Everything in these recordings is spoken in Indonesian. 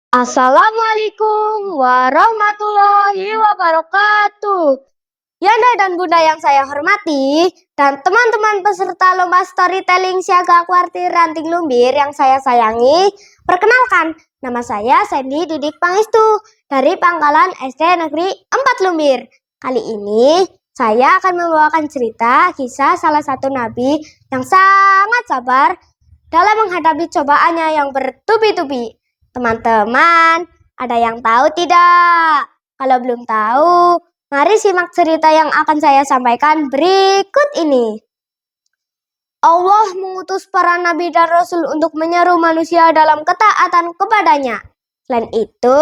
Assalamualaikum warahmatullahi wabarakatuh. Yanda dan Bunda yang saya hormati, dan teman-teman peserta lomba storytelling Siaga Kuartir Ranting Lumbir yang saya sayangi, perkenalkan, nama saya Sandy Didik Pangestu dari Pangkalan SD Negeri 4 Lumbir. Kali ini saya akan membawakan cerita kisah salah satu nabi yang sangat sabar dalam menghadapi cobaannya yang bertubi-tubi. Teman-teman, ada yang tahu tidak? Kalau belum tahu, mari simak cerita yang akan saya sampaikan berikut ini. Allah mengutus para nabi dan rasul untuk menyeru manusia dalam ketaatan kepadanya. Selain itu,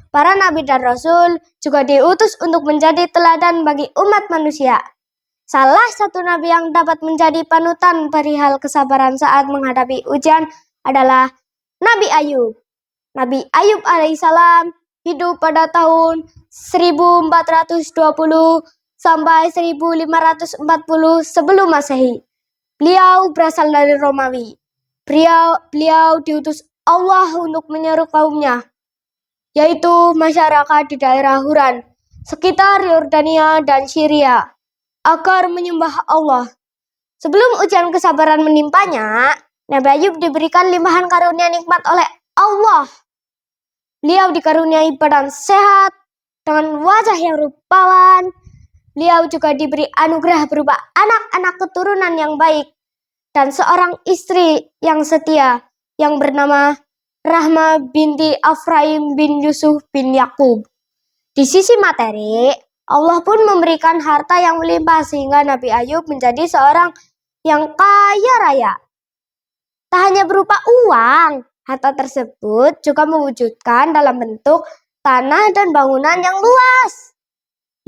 para nabi dan rasul juga diutus untuk menjadi teladan bagi umat manusia. Salah satu nabi yang dapat menjadi panutan perihal kesabaran saat menghadapi ujian adalah Nabi Ayub. Nabi Ayub alaihissalam hidup pada tahun 1420 sampai 1540 sebelum Masehi. Beliau berasal dari Romawi. Beliau diutus Allah untuk menyeru kaumnya, yaitu masyarakat di daerah Huran, sekitar Yordania dan Syria, agar menyembah Allah. Sebelum ujian kesabaran menimpanya, Nabi Ayub diberikan limpahan karunia nikmat oleh Allah. Beliau dikaruniai badan sehat dengan wajah yang rupawan. Beliau juga diberi anugerah berupa anak-anak keturunan yang baik dan seorang istri yang setia yang bernama Rahma binti Afraim bin Yusuf bin Yakub. Di sisi materi, Allah pun memberikan harta yang melimpah sehingga Nabi Ayub menjadi seorang yang kaya raya. Tak hanya berupa uang, harta tersebut juga mewujudkan dalam bentuk tanah dan bangunan yang luas.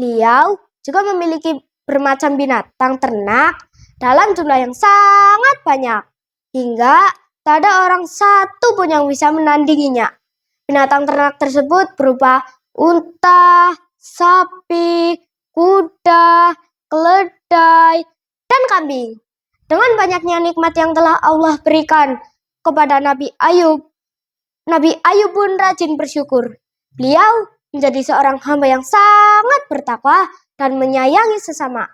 Beliau juga memiliki bermacam binatang ternak dalam jumlah yang sangat banyak, hingga tak ada orang satu pun yang bisa menandinginya. Binatang ternak tersebut berupa unta, sapi, kuda, keledai, dan kambing. Dengan banyaknya nikmat yang telah Allah berikan kepada Nabi Ayub pun rajin bersyukur. Beliau menjadi seorang hamba yang sangat bertakwa dan menyayangi sesama.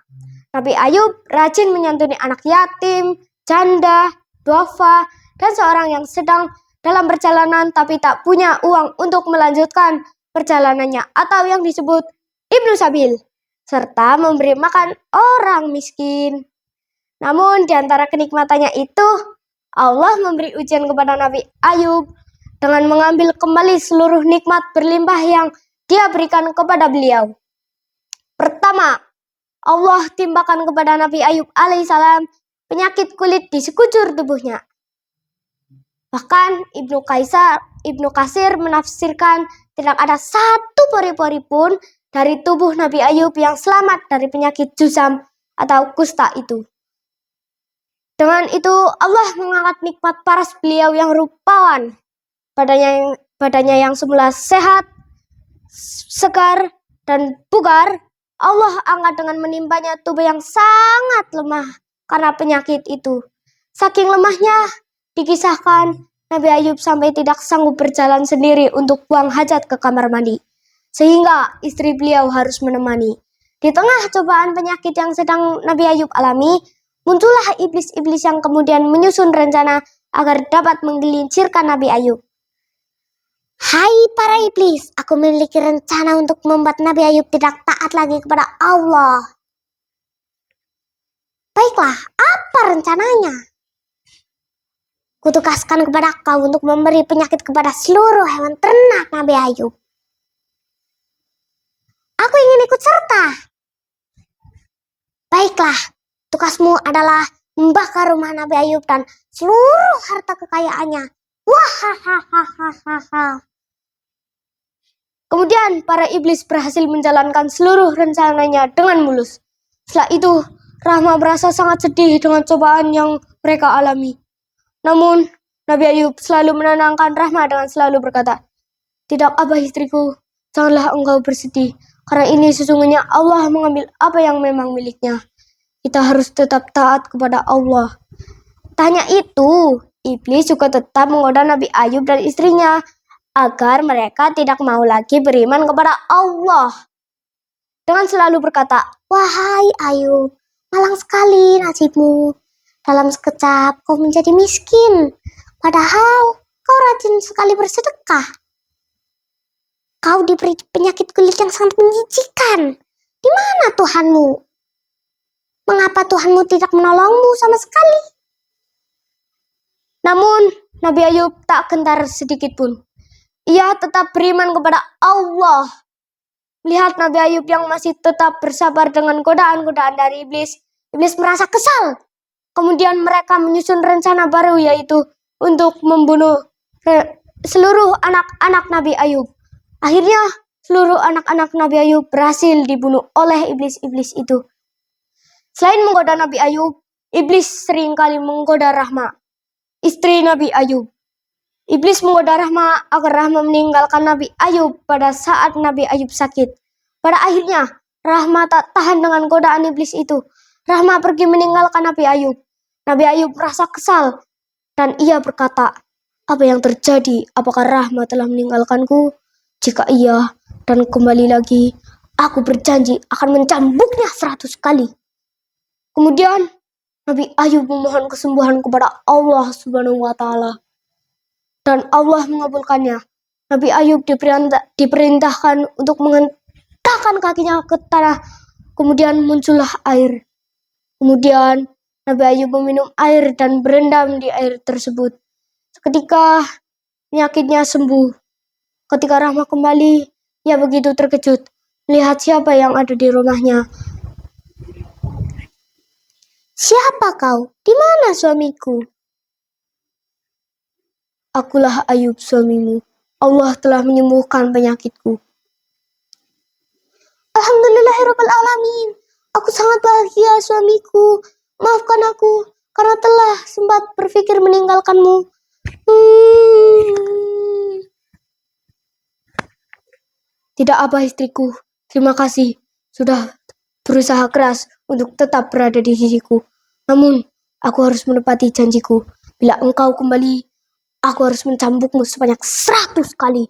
Nabi Ayub rajin menyantuni anak yatim, janda, duafa, dan seorang yang sedang dalam perjalanan tapi tak punya uang untuk melanjutkan perjalanannya atau yang disebut Ibnu Sabil, serta memberi makan orang miskin. Namun di antara kenikmatannya itu, Allah memberi ujian kepada Nabi Ayub dengan mengambil kembali seluruh nikmat berlimpah yang Dia berikan kepada beliau. Pertama, Allah timpakan kepada Nabi Ayub alaihissalam penyakit kulit di sekujur tubuhnya. Bahkan Ibnu Katsir menafsirkan tidak ada satu pori-pori pun dari tubuh Nabi Ayub yang selamat dari penyakit jusam atau kusta itu. Dengan itu Allah mengangkat nikmat paras beliau yang rupawan. Badannya yang semula sehat, segar, dan bugar, Allah angkat dengan menimpanya tubuh yang sangat lemah karena penyakit itu. Saking lemahnya, dikisahkan Nabi Ayub sampai tidak sanggup berjalan sendiri untuk buang hajat ke kamar mandi, sehingga istri beliau harus menemani. Di tengah cobaan penyakit yang sedang Nabi Ayub alami, muncullah iblis-iblis yang kemudian menyusun rencana agar dapat menggelincirkan Nabi Ayub. Hai para iblis, aku memiliki rencana untuk membuat Nabi Ayub tidak taat lagi kepada Allah. Baiklah, apa rencananya? Kutugaskan kepada kau untuk memberi penyakit kepada seluruh hewan ternak Nabi Ayub. Aku ingin ikut serta. Baiklah, tugasmu adalah membakar rumah Nabi Ayub dan seluruh harta kekayaannya. Wahahaha. Kemudian para iblis berhasil menjalankan seluruh rencananya dengan mulus. Setelah itu, Rahma merasa sangat sedih dengan cobaan yang mereka alami. Namun, Nabi Ayub selalu menenangkan Rahma dengan selalu berkata, "Tidak apa istriku, janganlah engkau bersedih, karena ini sesungguhnya Allah mengambil apa yang memang miliknya. Kita harus tetap taat kepada Allah." Tak hanya itu, iblis juga tetap menggoda Nabi Ayub dan istrinya agar mereka tidak mau lagi beriman kepada Allah. Dengan selalu berkata, "Wahai Ayub, malang sekali nasibmu. Dalam sekejap kau menjadi miskin, padahal kau rajin sekali bersedekah. Kau diberi penyakit kulit yang sangat menjijikan. Di mana Tuhanmu? Mengapa Tuhanmu tidak menolongmu sama sekali?" Namun, Nabi Ayub tak gentar sedikit pun. Ia tetap beriman kepada Allah. Melihat Nabi Ayub yang masih tetap bersabar dengan godaan-godaan dari iblis, iblis merasa kesal. Kemudian mereka menyusun rencana baru, yaitu untuk membunuh seluruh anak-anak Nabi Ayub. Akhirnya, seluruh anak-anak Nabi Ayub berhasil dibunuh oleh iblis-iblis itu. Selain menggoda Nabi Ayub, iblis seringkali menggoda Rahma, istri Nabi Ayub. Iblis menggoda Rahma agar Rahma meninggalkan Nabi Ayub pada saat Nabi Ayub sakit. Pada akhirnya, Rahma tak tahan dengan godaan iblis itu. Rahma pergi meninggalkan Nabi Ayub. Nabi Ayub merasa kesal dan ia berkata, "Apa yang terjadi? Apakah Rahma telah meninggalkanku? Jika iya dan kembali lagi, aku berjanji akan mencambuknya 100 kali." Kemudian Nabi Ayub memohon kesembuhan kepada Allah Subhanahu wa Ta'ala, dan Allah mengabulkannya. Nabi Ayub diperintahkan untuk menghentakkan kakinya ke tanah, kemudian muncullah air. Kemudian Nabi Ayub meminum air dan berendam di air tersebut. Seketika penyakitnya sembuh. Ketika Rahma kembali, ia begitu terkejut melihat siapa yang ada di rumahnya. "Siapa kau? Di mana suamiku?" "Akulah Ayub, suamimu. Allah telah menyembuhkan penyakitku." "Alhamdulillahirabbil alamin. Aku sangat bahagia, suamiku. Maafkan aku karena telah sempat berpikir meninggalkanmu." "Tidak apa, istriku. Terima kasih sudah berusaha keras untuk tetap berada di sisiku. Namun, aku harus menepati janjiku. Bila engkau kembali, aku harus mencambukmu sebanyak 100 kali."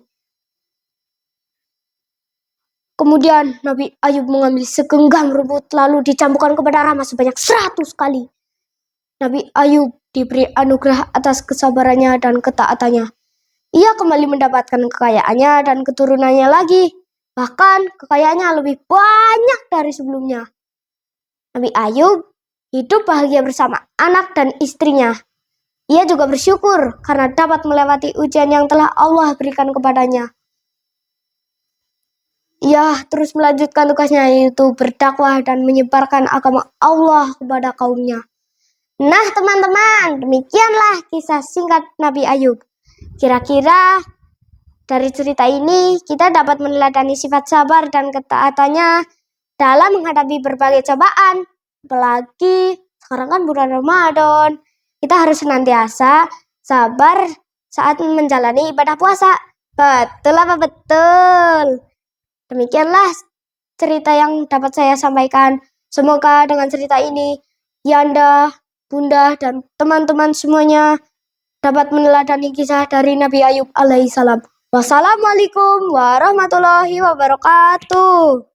Kemudian Nabi Ayub mengambil segenggam rumput lalu dicambukkan kepada Rahma sebanyak 100 kali. Nabi Ayub diberi anugerah atas kesabarannya dan ketaatannya. Ia kembali mendapatkan kekayaannya dan keturunannya lagi. Bahkan kekayaannya lebih banyak dari sebelumnya. Nabi Ayub hidup bahagia bersama anak dan istrinya. Ia juga bersyukur karena dapat melewati ujian yang telah Allah berikan kepadanya. Ia terus melanjutkan tugasnya, yaitu berdakwah dan menyebarkan agama Allah kepada kaumnya. Nah teman-teman, demikianlah kisah singkat Nabi Ayub. Kira-kira dari cerita ini kita dapat meneladani sifat sabar dan ketaatannya dalam menghadapi berbagai cobaan. Apalagi sekarang kan bulan Ramadan, kita harus senantiasa sabar saat menjalani ibadah puasa. Betul apa betul? Demikianlah cerita yang dapat saya sampaikan. Semoga dengan cerita ini Yanda, Bunda, dan teman-teman semuanya dapat meneladani kisah dari Nabi Ayub alaihissalam. Wassalamualaikum warahmatullahi wabarakatuh.